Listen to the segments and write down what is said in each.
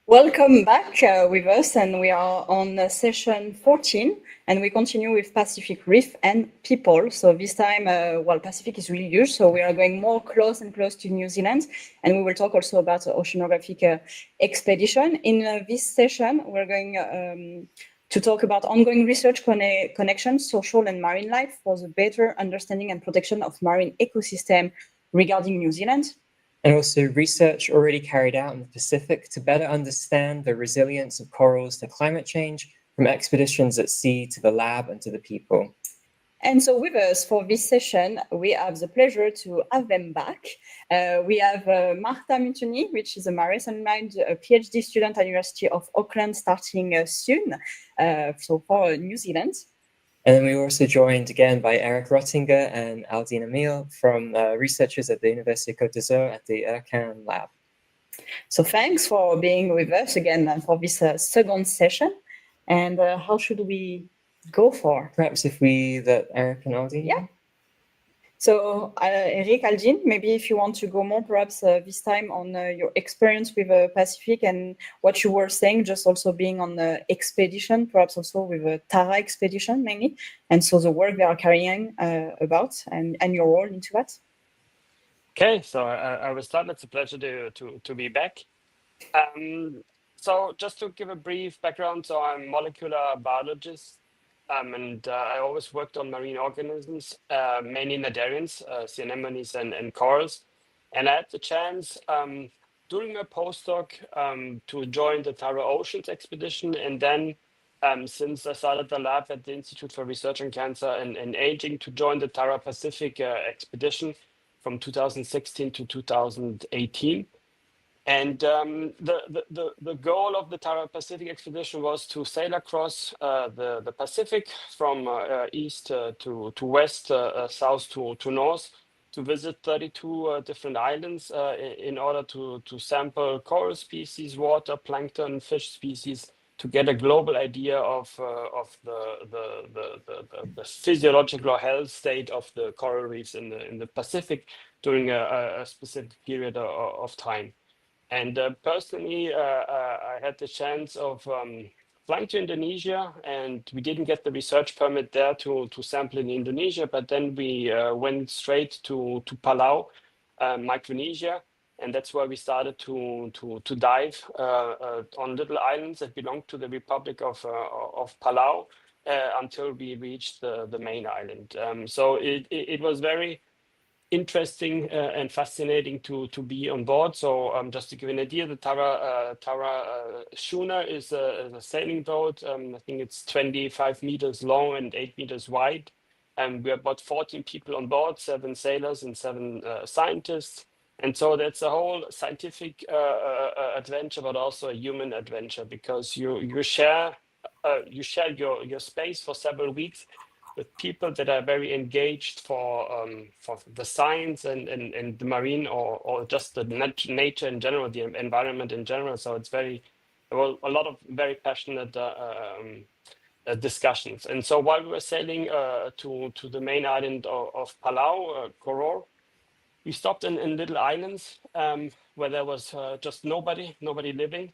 Welcome back with us, and we are on session 14, and we continue with Pacific Reef and people. So this time, Pacific is really huge, so we are going more close and close to New Zealand, and we will talk also about oceanographic expedition. In this session, we're going to talk about ongoing research connections, social and marine life for the better understanding and protection of marine ecosystem regarding New Zealand. And also research already carried out in the Pacific to better understand the resilience of corals to climate change, from expeditions at sea to the lab and to the people. And so with us for this session, we have the pleasure to have them back. We have Marta Mutuni, which is a Marine Mind PhD student at the University of Auckland, starting soon, so for New Zealand. And then we were also joined again by Eric Rottinger and Aldine Emil from researchers at the University of Côte d'Azur at the ERCAN lab. So thanks for being with us again for this second session. And how should we go for? Perhaps if we let Eric and Aldine. Yeah. So Eric, Aldine, maybe if you want to go more perhaps this time on your experience with Pacific and what you were saying, just also being on the expedition, perhaps also with a Tara expedition mainly, and so the work they are carrying about and your role into that. Okay, so I will start. It's a pleasure to be back. So just to give a brief background, so I'm a molecular biologist. And I always worked on marine organisms, mainly cnidarians, sea anemones and corals. And I had the chance during my postdoc to join the Tara Oceans expedition. And then since I started the lab at the Institute for Research on Cancer and Aging, to join the Tara Pacific expedition from 2016 to 2018. And the goal of the Tara Pacific expedition was to sail across the Pacific from east to west, south to north, to visit 32 different islands in order to sample coral species, water, plankton, fish species, to get a global idea of the physiological health state of the coral reefs in the Pacific during a specific period of time. And personally, I had the chance of flying to Indonesia, and we didn't get the research permit there to sample in Indonesia, but then we went straight to Palau, Micronesia, and that's where we started to dive on little islands that belong to the Republic of Palau until we reached the main island. So it was very interesting and fascinating to be on board. So just to give you an idea, the Tara schooner is a sailing boat. I think it's 25 meters long and 8 meters wide. And we're about 14 people on board, 7 sailors and 7 scientists. And so that's a whole scientific adventure, but also a human adventure, because you share your space for several weeks with people that are very engaged for the science and the marine or just the nature in general, the environment in general. So it's a lot of very passionate discussions. And so while we were sailing to the main island of Palau, Koror, we stopped in little islands where there was just nobody living.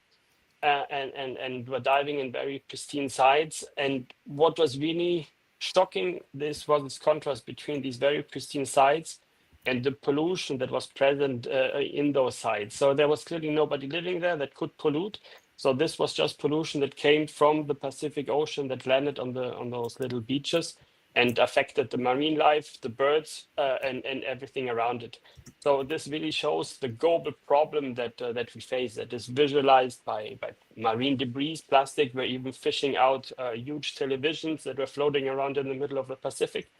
And we're diving in very pristine sites. And what was really shocking, this was this contrast between these very pristine sites and the pollution that was present in those sites. So there was clearly nobody living there that could pollute. So this was just pollution that came from the Pacific Ocean that landed on those little beaches and affected the marine life, the birds, and everything around it. So this really shows the global problem that we face, that is visualized by marine debris, plastic. We're even fishing out huge televisions that were floating around in the middle of the Pacific.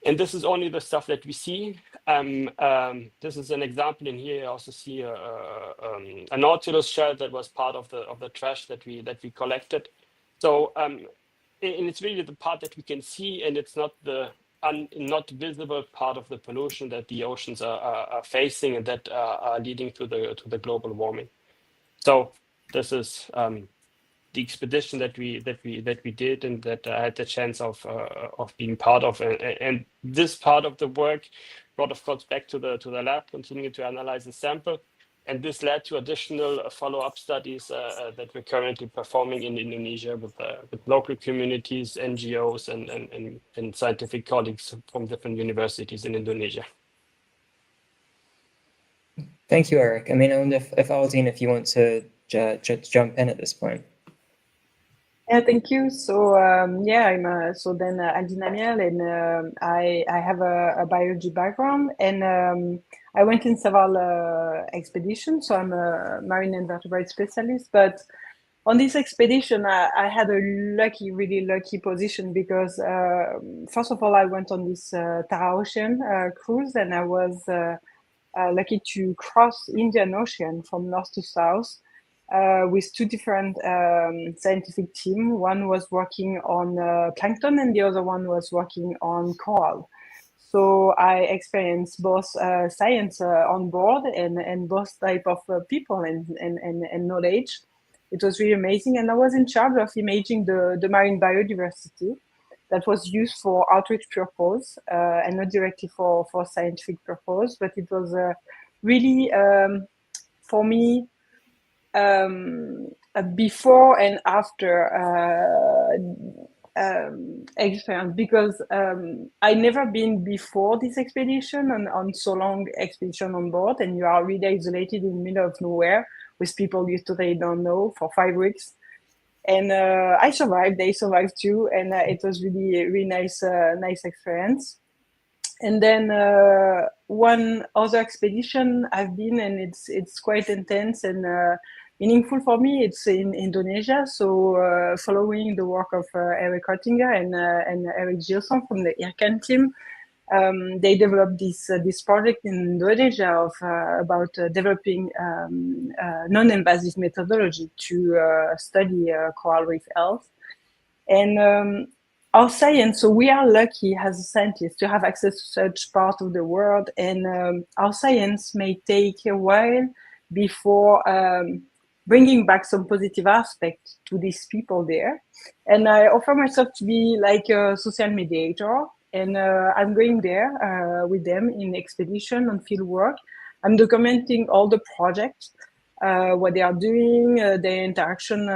And this is only the stuff that we see. This is an example in here. You also see a Nautilus shell that was part of the trash that we collected. So and it's really the part that we can see, and it's not the not visible part of the pollution that the oceans are facing and that are leading to the global warming. So this is the expedition that we did and that I had the chance of being part of, and this part of the work brought, of course, back to the lab, continuing to analyze the sample. And this led to additional follow-up studies that we're currently performing in Indonesia with local communities, NGOs, and scientific colleagues from different universities in Indonesia. Thank you, Eric. I mean, I wonder if Aldine, if you want to jump in at this point. Yeah, thank you. So yeah, I'm Aldine Amiel, and I have a biology background, and I went in several expeditions. So I'm a marine invertebrate specialist, but on this expedition, I had a really lucky position because first of all, I went on this Tara Ocean cruise, and I was lucky to cross Indian Ocean from north to south. With two different scientific teams. One was working on plankton and the other one was working on coral. So I experienced both science on board and both type of people and knowledge. It was really amazing. And I was in charge of imaging the marine biodiversity that was used for outreach purpose and not directly for scientific purpose. But it was really, for me, a before and after experience, because I never been before this expedition on so long expedition on board, and you are really isolated in the middle of nowhere with people you totally don't know for 5 weeks. And I survived, they survived too, and it was really nice experience. And then one other expedition I've been, and it's quite intense and meaningful for me. It's in Indonesia, so following the work of Eric Oettinger and Eric Gilson from the IRCAN team, they developed this project in Indonesia about developing non-invasive methodology to study coral reef health. And our science, so we are lucky as scientists to have access to such part of the world, and our science may take a while before bringing back some positive aspect to these people there. And I offer myself to be like a social mediator, and I'm going there with them in expedition on field work. I'm documenting all the projects, what they are doing, their interaction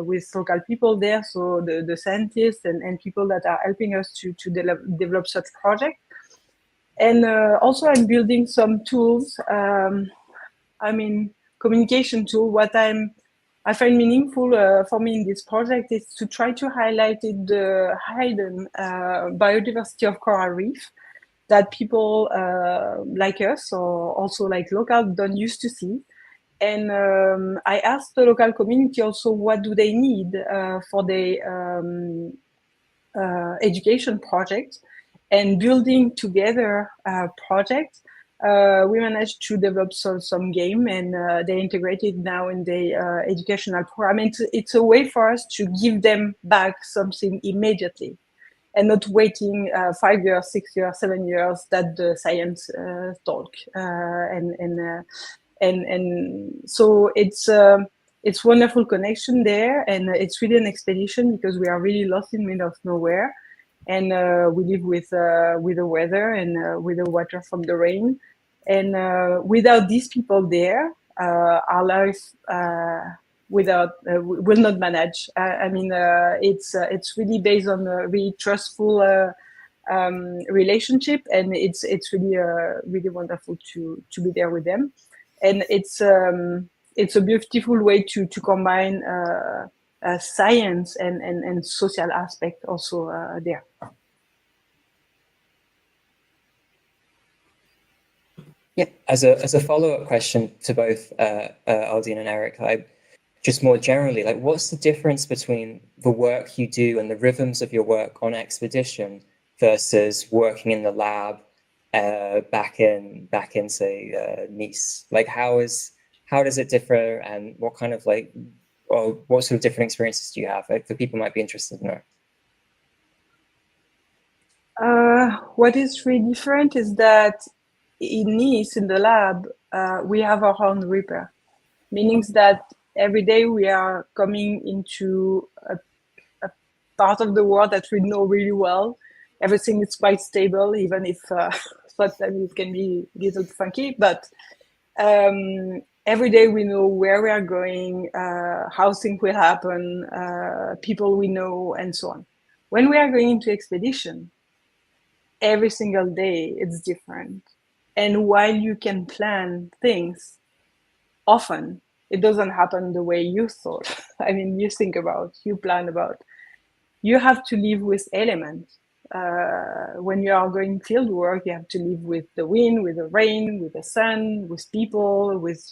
with local people there, so the scientists and people that are helping us to develop such projects. And also I'm building some tools, communication tool. What I find meaningful for me in this project is to try to highlight the hidden biodiversity of coral reef that people like us, or also like local, don't used to see. And I asked the local community also what do they need for their education project, and building together a project. We managed to develop some game, and they integrated now in the educational program. It's a way for us to give them back something immediately, and not waiting 5 years, 6 years, 7 years that the science talk. And so it's wonderful connection there, and it's really an expedition because we are really lost in the middle of nowhere, and we live with the weather and with the water from the rain, and without these people there, our life will not manage. It's really based on a really trustful relationship, and it's really wonderful to be there with them. And it's a beautiful way to combine science and social aspect also there. Yeah, as a follow-up question to both Aldine and Eric, just more generally, like, what's the difference between the work you do and the rhythms of your work on expedition versus working in the lab back in say Nice? Like, how does it differ, and what kind of what sort of different experiences do you have? Like, the people might be interested in that. What is really different is that in Nice, in the lab, we have our own reaper, meaning that every day we are coming into a part of the world that we know really well. Everything is quite stable, even if sometimes it can be a little funky, but every day we know where we are going, how things will happen, people we know, and so on. When we are going into expedition, every single day it's different. And while you can plan things, often it doesn't happen the way you thought. I mean, you think about, you plan about. You have to live with elements. When you are going field work, you have to live with the wind, with the rain, with the sun, with people, with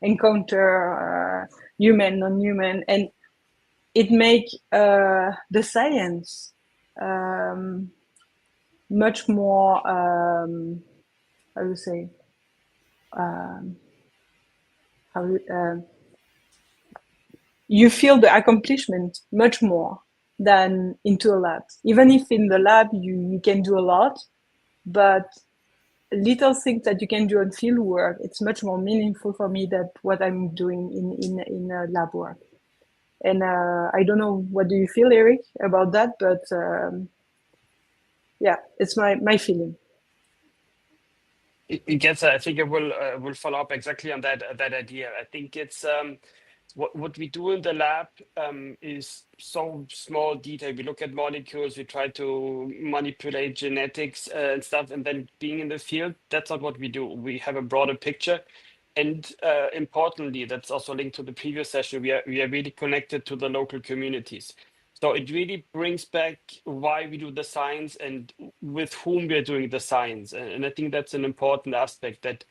encounter human, non-human, and it makes the science much more, how do you say, you feel the accomplishment much more than into a lab. Even if in the lab you can do a lot, but little things that you can do on field work, it's much more meaningful for me than what I'm doing in lab work. And I don't know, what do you feel, Eric, about that? But yeah, it's my feeling. It gets. I think I will follow up exactly on that idea. I think it's what we do in the lab is so small detail. We look at molecules, we try to manipulate genetics and stuff, and then being in the field, that's not what we do. We have a broader picture, and importantly, that's also linked to the previous session. We are really connected to the local communities. So it really brings back why we do the science and with whom we're doing the science. And I think that's an important aspect that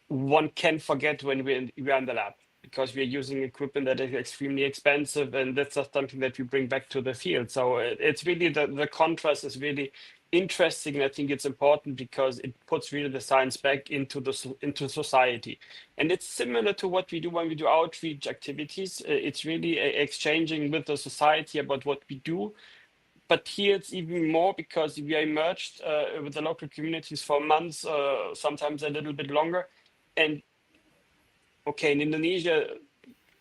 one can forget when we're in the lab, because we're using equipment that is extremely expensive, and that's not something that we bring back to the field. So it's really the contrast is really interesting. And I think it's important because it puts really the science back into society. And it's similar to what we do when we do outreach activities. It's really exchanging with the society about what we do. But here it's even more because we are immersed with the local communities for months, sometimes a little bit longer. And okay, in Indonesia,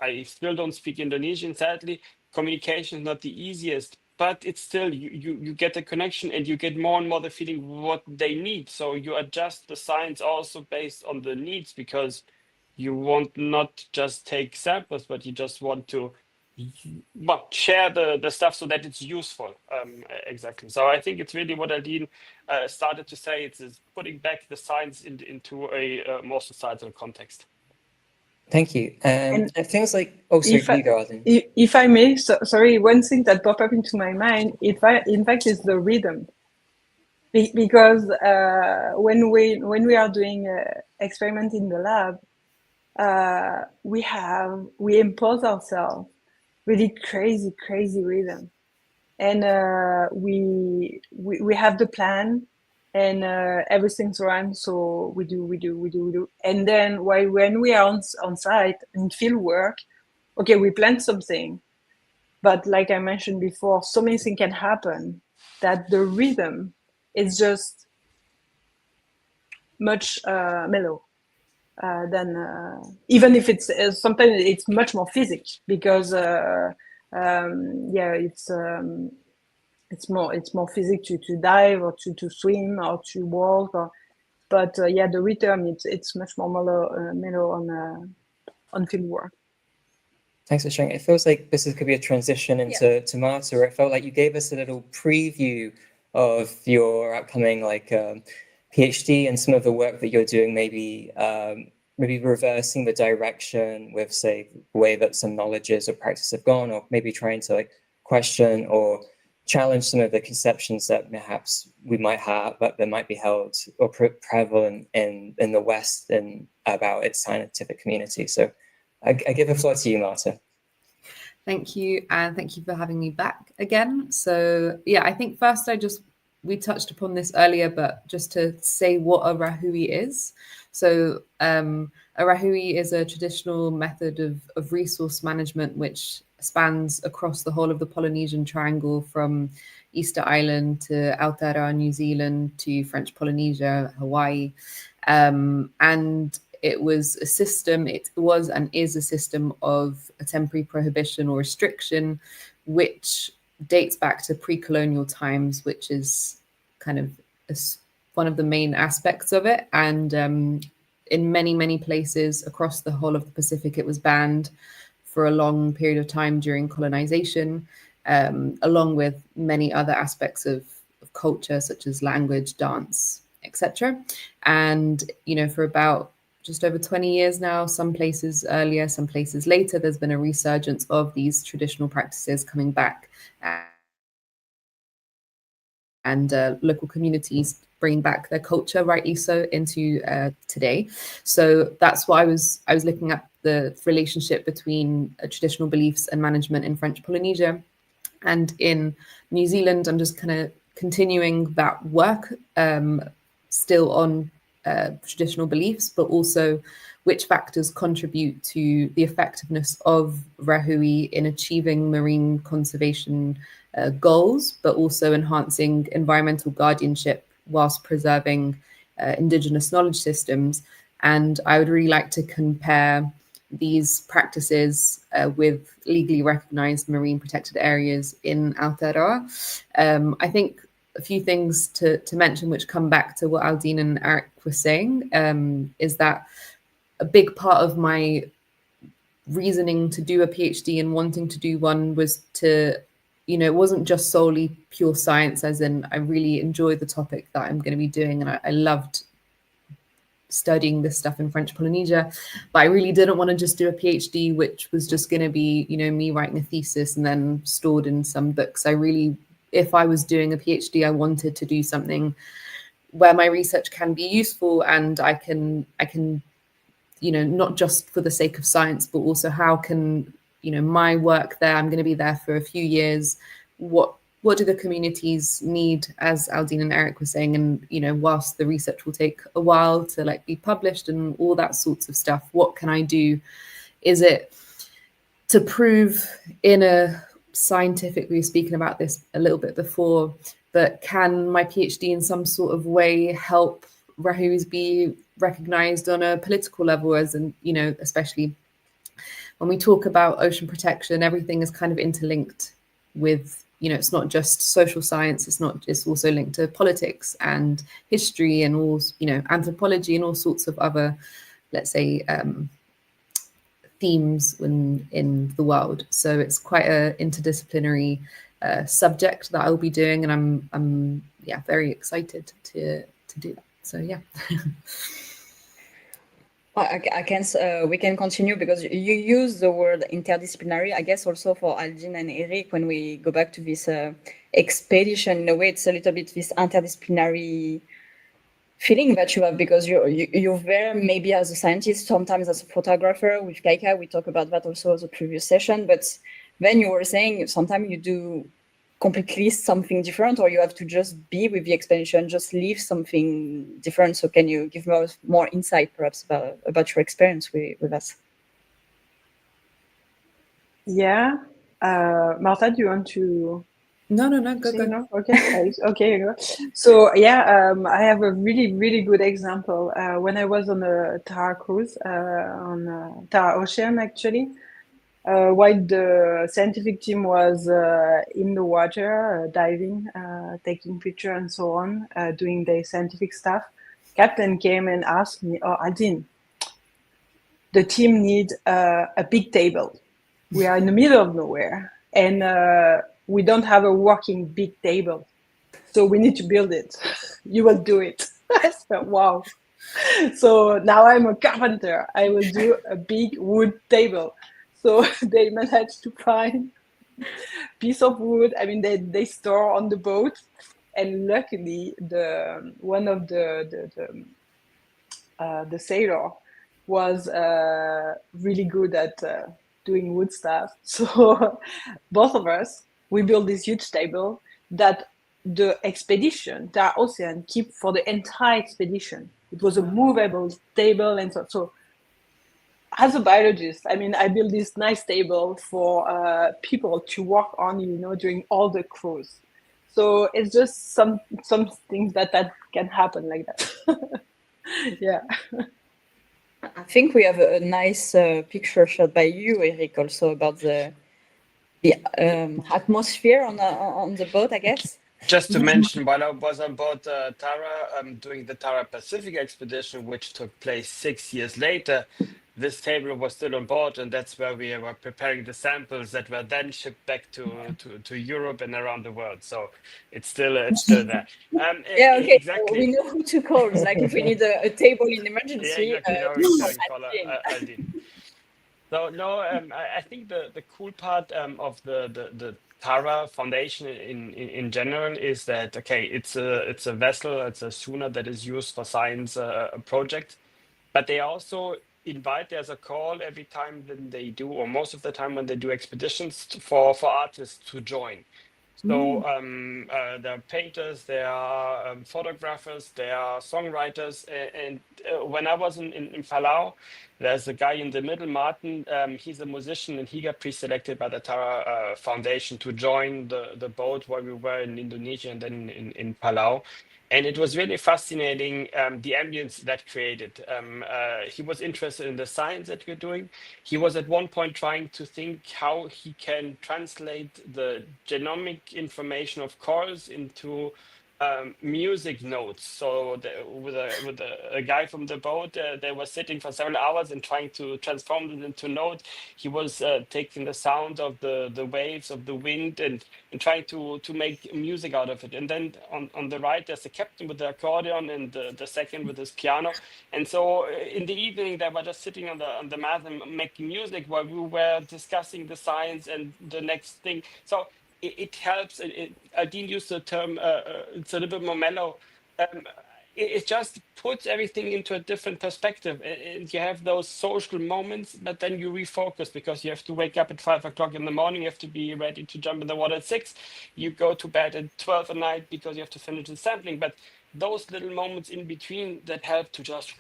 I still don't speak Indonesian, sadly. Communication is not the easiest, but it's still, you get a connection and you get more and more the feeling what they need. So you adjust the science also based on the needs, because you want not just take samples, but you just want to share the stuff so that it's useful. Exactly. So I think it's really what Aline started to say. It's putting back the science into a more societal context. Thank you. And it feels like, oh, sorry, you go, Aline. If I may, sorry, one thing that popped up into my mind, in fact, is the rhythm. Because when we are doing experiment in the lab, we impose ourselves really crazy rhythm, and we have the plan, and everything's run, so we do, and then when we are on site in field work, okay, we plan something, but like I mentioned before, so many things can happen that the rhythm is just much mellow than even if it's sometimes it's much more physics, because it's more physics to dive or to swim or to walk, but the rhythm it's much more mellow on field work. Thanks for sharing. It feels like this could be a transition into to Marta, where it felt like you gave us a little preview of your upcoming PhD and some of the work that you're doing, maybe reversing the direction with, say, the way that some knowledges or practice have gone, or maybe trying to question or challenge some of the conceptions that perhaps we might have, but that might be held or prevalent in the West and about its scientific community. So I give the floor to you, Marta. Thank you, and thank you for having me back again. So yeah, I think first we touched upon this earlier, but just to say what a rahui is. So a rahui is a traditional method of resource management which spans across the whole of the Polynesian Triangle, from Easter Island to Aotearoa, New Zealand, to French Polynesia, Hawaii, and it was a system, it was and is a system of a temporary prohibition or restriction, which dates back to pre-colonial times, which is kind of one of the main aspects of it. And in many places across the whole of the Pacific, it was banned for a long period of time during colonization, along with many other aspects of culture, such as language, dance, etc. And, for about just over 20 years now, some places earlier, some places later, there's been a resurgence of these traditional practices coming back, and local communities bringing back their culture, rightly so, into today. So that's why I was looking at the relationship between traditional beliefs and management in French Polynesia. And in New Zealand, I'm just kind of continuing that work, still on traditional beliefs, but also which factors contribute to the effectiveness of Rahui in achieving marine conservation goals, but also enhancing environmental guardianship whilst preserving indigenous knowledge systems. And I would really like to compare these practices with legally recognized marine protected areas in Aotearoa. I think a few things to mention, which come back to what Aldine and Eric were saying, is that a big part of my reasoning to do a PhD and wanting to do one was to, it wasn't just solely pure science, as in I really enjoy the topic that I'm going to be doing, and I loved studying this stuff in French Polynesia, but I really didn't want to just do a PhD, which was just going to be, me writing a thesis and then stored in some books. I really, if I was doing a PhD, I wanted to do something where my research can be useful, and I can, not just for the sake of science, but also how can, my work there, I'm going to be there for a few years. What do the communities need, as Aldine and Eric were saying? And, whilst the research will take a while to be published and all that sorts of stuff, what can I do? Is it to prove in a scientific, we were speaking about this a little bit before, but can my PhD in some sort of way help Rahuis be recognized on a political level, as in, especially when we talk about ocean protection, everything is kind of interlinked with, it's not just social science, it's also linked to politics and history and all, anthropology and all sorts of other, let's say, themes in the world. So it's quite an interdisciplinary subject that I'll be doing, and I'm very excited to do that. So yeah. We can continue, because you use the word interdisciplinary, I guess also for Aldine and Eric. When we go back to this expedition, in a way, it's a little bit this interdisciplinary feeling that you have, because you're there maybe as a scientist, sometimes as a photographer. With Kaika, we talk about that also as a previous session. But then you were saying sometimes you do completely something different, or you have to just be with the expedition, just leave something different. So can you give more insight perhaps about your experience with us? Yeah. Martha, do you want to? No, go. No? Okay. Okay, you go. So yeah, I have a really good example. When I was on a Tara cruise, on Tara Ocean actually, while the scientific team was in the water, diving, taking pictures and so on, doing their scientific stuff, Captain came and asked me, "Oh, Aldine, the team need a big table. We are in the middle of nowhere, and we don't have a working big table. So we need to build it. You will do it." I said, wow. So now I'm a carpenter. I will do a big wood table. So they managed to find a piece of wood. I mean, they store on the boat. And luckily, one of the sailor was really good at doing wood stuff. So both of us, we built this huge table that the expedition, the ocean, keep for the entire expedition. It was a movable table, and so as a biologist, I mean, I built this nice table for people to work on, during all the cruise. So it's just some things that can happen like that. Yeah. I think we have a nice picture shot by you, Eric, also about the atmosphere on the boat, I guess. Just to mention, while I was on board Tara, doing the Tara Pacific expedition, which took place 6 years later, this table was still on board, and that's where we were preparing the samples that were then shipped back to Europe and around the world. So it's still there. Yeah, okay. Exactly. We know who to call. Like if we need a table in emergency. Yeah, exactly. Now we can call Aldin. So no, I think the cool part of the Tara Foundation in general is that okay, it's a vessel, it's a schooner that is used for science projects, but they also invite, there's a call every time that they do, or most of the time when they do expeditions for artists to join. So there are painters, there are photographers, there are songwriters. And when I was in Palau, there's a guy in the middle, Martin. He's a musician, and he got pre-selected by the Tara Foundation to join the boat while we were in Indonesia and then in Palau. And it was really fascinating, the ambience that created. He was interested in the science that we're doing. He was at one point trying to think how he can translate the genomic information of corals into music notes. So with a guy from the boat, they were sitting for several hours and trying to transform it into note. He was taking the sound of the waves of the wind and trying to make music out of it. And then on the right, there's the captain with the accordion and the second with his piano. And so in the evening, they were just sitting on the mat and making music while we were discussing the science and the next thing. So it helps. Aldin used the term, it's a little bit more mellow. It just puts everything into a different perspective. And you have those social moments, but then you refocus because you have to wake up at 5 o'clock in the morning. You have to be ready to jump in the water at 6. You go to bed at 12 at night because you have to finish the sampling. But those little moments in between that help to just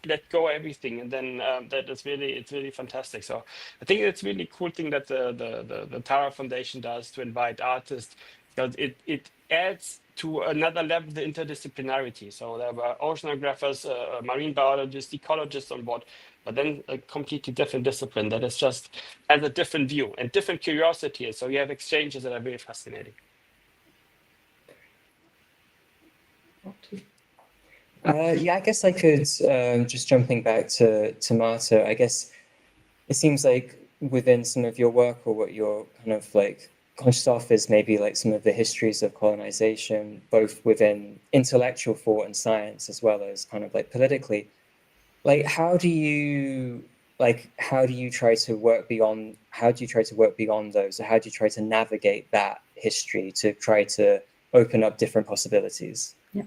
let go everything, and then it's really fantastic. So I think it's really cool thing that the Tara Foundation does to invite artists, because it adds to another level the interdisciplinarity. So there were oceanographers, marine biologists, ecologists on board, but then a completely different discipline that is just has a different view and different curiosity. So you have exchanges that are very fascinating. Yeah, I guess I could, just jumping back to Marta, I guess it seems like within some of your work, or what you're kind of like conscious of, is maybe like some of the histories of colonization, both within intellectual thought and science, as well as kind of like politically. Like, how do you try to work beyond those, or how do you try to navigate that history to try to open up different possibilities? Yeah,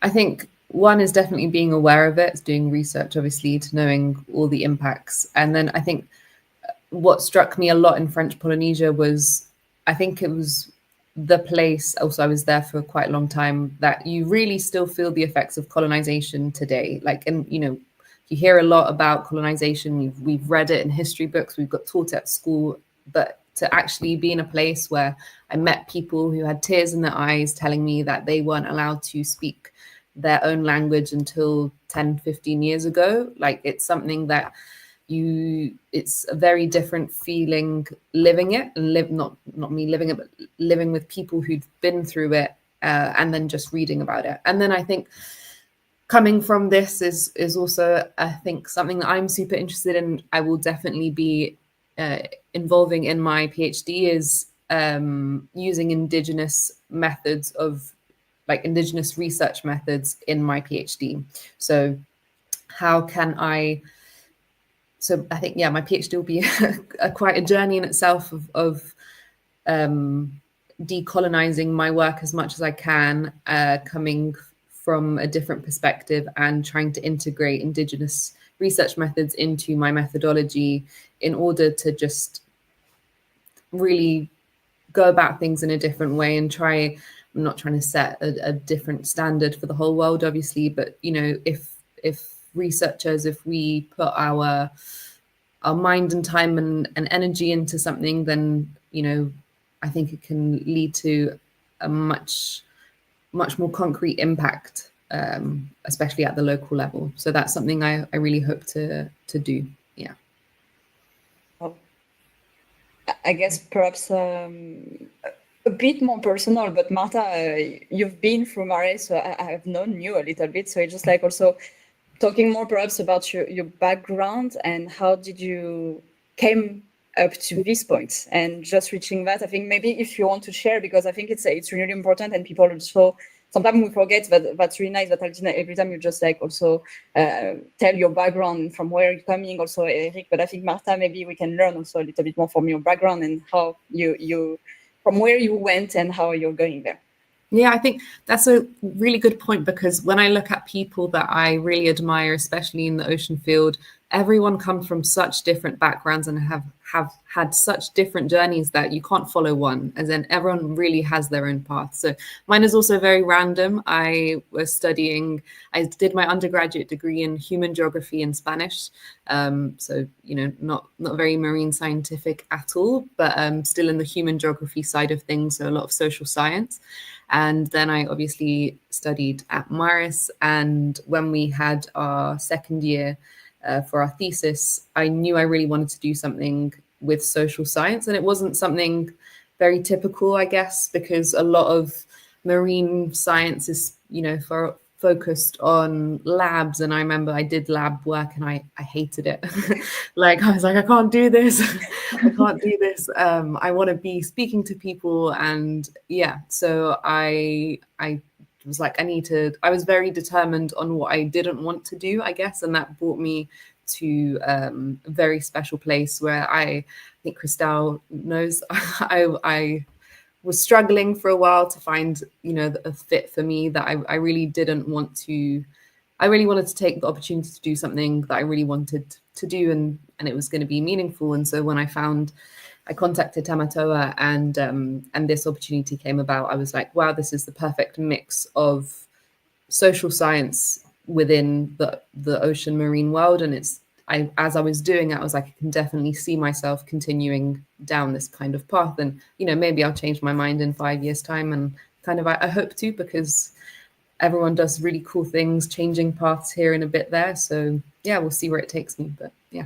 I think one is definitely being aware of it, doing research, obviously, to knowing all the impacts. And then I think what struck me a lot in French Polynesia was, I think it was the place, also I was there for quite a long time, that you really still feel the effects of colonization today. Like, and you hear a lot about colonization, we've read it in history books, we've got taught it at school, but to actually be in a place where I met people who had tears in their eyes telling me that they weren't allowed to speak their own language until 10, 15 years ago. Like, it's something that it's a very different feeling living it, and not me living it, but living with people who'd been through it, and then just reading about it. And then I think coming from this is also, I think, something that I'm super interested in. I will definitely be involving in my PhD is using indigenous methods of, like, indigenous research methods in my PhD. So how can I think, yeah, my PhD will be quite a journey in itself of decolonizing my work as much as I can, coming from a different perspective and trying to integrate indigenous research methods into my methodology in order to just really go about things in a different way and try. I'm not trying to set a different standard for the whole world, obviously, but if researchers, if we put our mind and time and energy into something, then I think it can lead to a much more concrete impact, especially at the local level. So that's something I really hope to do. Yeah. I guess perhaps a bit more personal, but Marta, you've been through Mare, so I have known you a little bit. So it's just like also talking more perhaps about your background and how did you came up to this point and just reaching that. I think maybe if you want to share, because I think it's really important and people also sometimes we forget that that's really nice that Aldina, every time you just like also tell your background from where you're coming, also Eric, but I think Marta, maybe we can learn also a little bit more from your background and how you from where you went and how you're going there. Yeah, I think that's a really good point, because when I look at people that I really admire, especially in the ocean field, everyone comes from such different backgrounds and have had such different journeys that you can't follow one, as in everyone really has their own path. So mine is also very random. I did my undergraduate degree in human geography and Spanish. So, not very marine scientific at all, but still in the human geography side of things, so a lot of social science. And then I obviously studied at Maris. And when we had our second year for our thesis, I knew I really wanted to do something with social science. And it wasn't something very typical, I guess, because a lot of marine science is, focused on labs. And I remember I did lab work and I hated it. Like, I was like, I can't do this. I can't do this. I want to be speaking to people. And yeah, so I was like, I was very determined on what I didn't want to do, I guess. And that brought me to a very special place where I think Christelle knows I was struggling for a while to find, a fit for me that I really didn't want to. I really wanted to take the opportunity to do something that I really wanted to do, and it was going to be meaningful. And so when I contacted Tamatoa and this opportunity came about, I was like, wow, this is the perfect mix of social science within the ocean marine world. And as I was doing it, I was like, I can definitely see myself continuing down this kind of path. And, maybe I'll change my mind in 5 years' time. And kind of, I hope to, because everyone does really cool things, changing paths here and a bit there. So yeah, we'll see where it takes me. But yeah.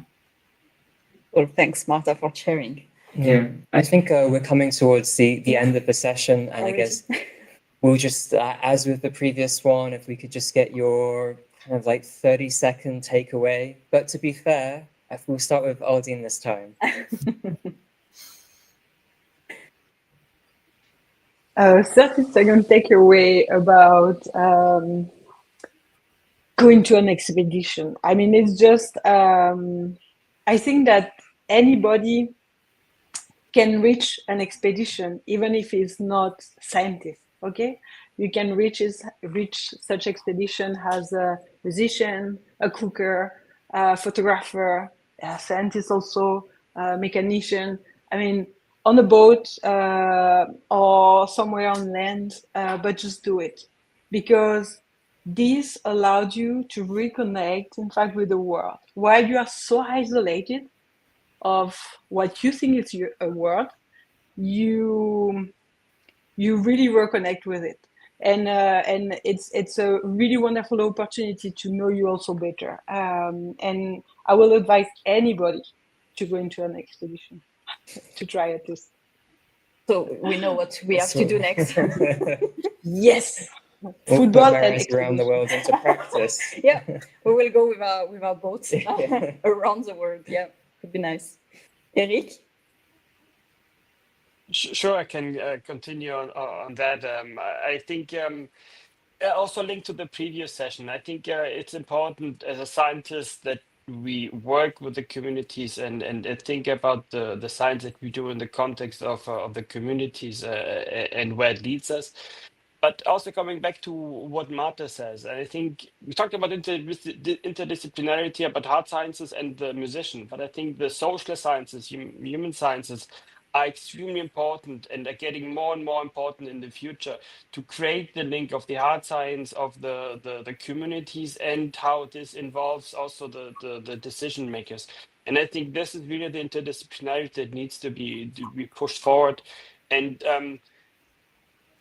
Well, thanks, Marta, for sharing. Yeah, I think we're coming towards the end of the session. And I guess we'll just, as with the previous one, if we could just get your kind of like 30-second takeaway. But to be fair, we'll start with Aldine this time. 30-second takeaway about going to an expedition. I mean, it's just, I think that anybody can reach an expedition, even if it's not scientist, okay? You can reach such expedition as a musician, a cooker, a photographer, a scientist also, a mechanician. I mean, on a boat or somewhere on land, but just do it. Because this allowed you to reconnect, in fact, with the world. While you are so isolated of what you think is a world, you really reconnect with it. And it's a really wonderful opportunity to know you also better. And I will advise anybody to go into an expedition, to try it. So we know what we have to do next. Yes. We'll Football put and Maris around the world into practice. Yeah, we will go with our boats around the world. Yeah, could be nice. Eric? Sure, I can continue on that. I think also linked to the previous session, I think it's important as a scientist that we work with the communities and think about the science that we do in the context of the communities and where it leads us. But also coming back to what Marta says, I think we talked about interdisciplinarity, about hard sciences and the musician, but I think the social sciences, human sciences, are extremely important and are getting more and more important in the future to create the link of the hard science of the communities and how this involves also the decision makers. And I think this is really the interdisciplinarity that needs to be pushed forward. And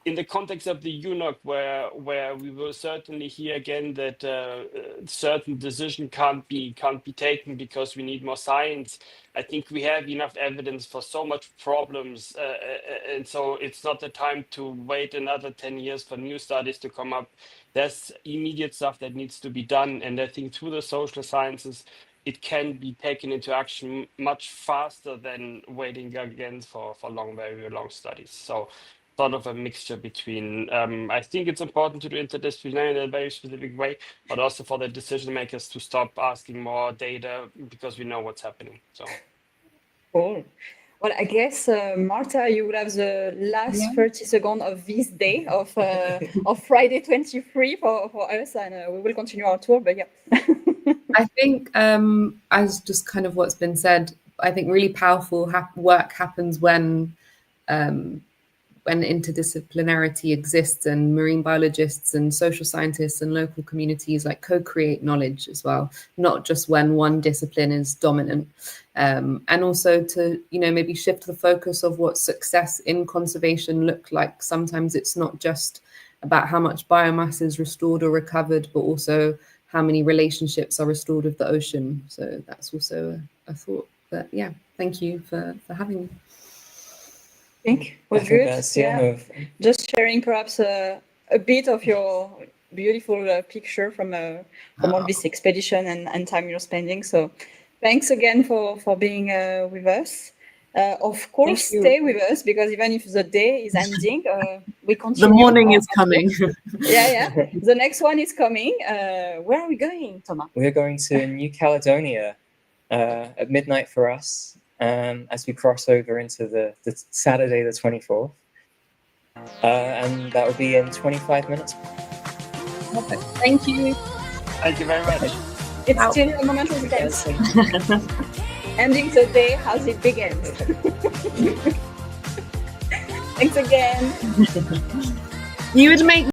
in the context of the UNOC, where we will certainly hear again that certain decision can't be taken because we need more science. I think we have enough evidence for so much problems, and so it's not the time to wait another 10 years for new studies to come up. There's immediate stuff that needs to be done, and I think through the social sciences, it can be taken into action much faster than waiting again for long, very long studies. So sort of a mixture between, I think it's important to do interdisciplinary in a very specific way, but also for the decision makers to stop asking more data because we know what's happening. So Cool. Well, I guess, Marta, you will have the last 30 seconds of this day of Friday 23 for us, and we will continue our tour, but yeah. I think, as just kind of what's been said, I think really powerful work happens when interdisciplinarity exists, and marine biologists and social scientists and local communities like co-create knowledge as well, not just when one discipline is dominant. And also to, maybe shift the focus of what success in conservation look like. Sometimes it's not just about how much biomass is restored or recovered, but also how many relationships are restored with the ocean. So that's also a thought. But yeah, thank you for having me. I think was good. Just sharing perhaps a bit of your beautiful picture from all this expedition and time you're spending. So thanks again for being with us. Of course, stay with us, because even if the day is ending, we continue. The morning is coming. Yeah. The next one is coming. Where are we going, Thomas? We're going to New Caledonia at midnight for us. As we cross over into the Saturday the 24th, and that will be in 25 minutes. Perfect. Thank you. Thank you very much. It's still a moment of dance. Ending the day as it began. Thanks again. You would make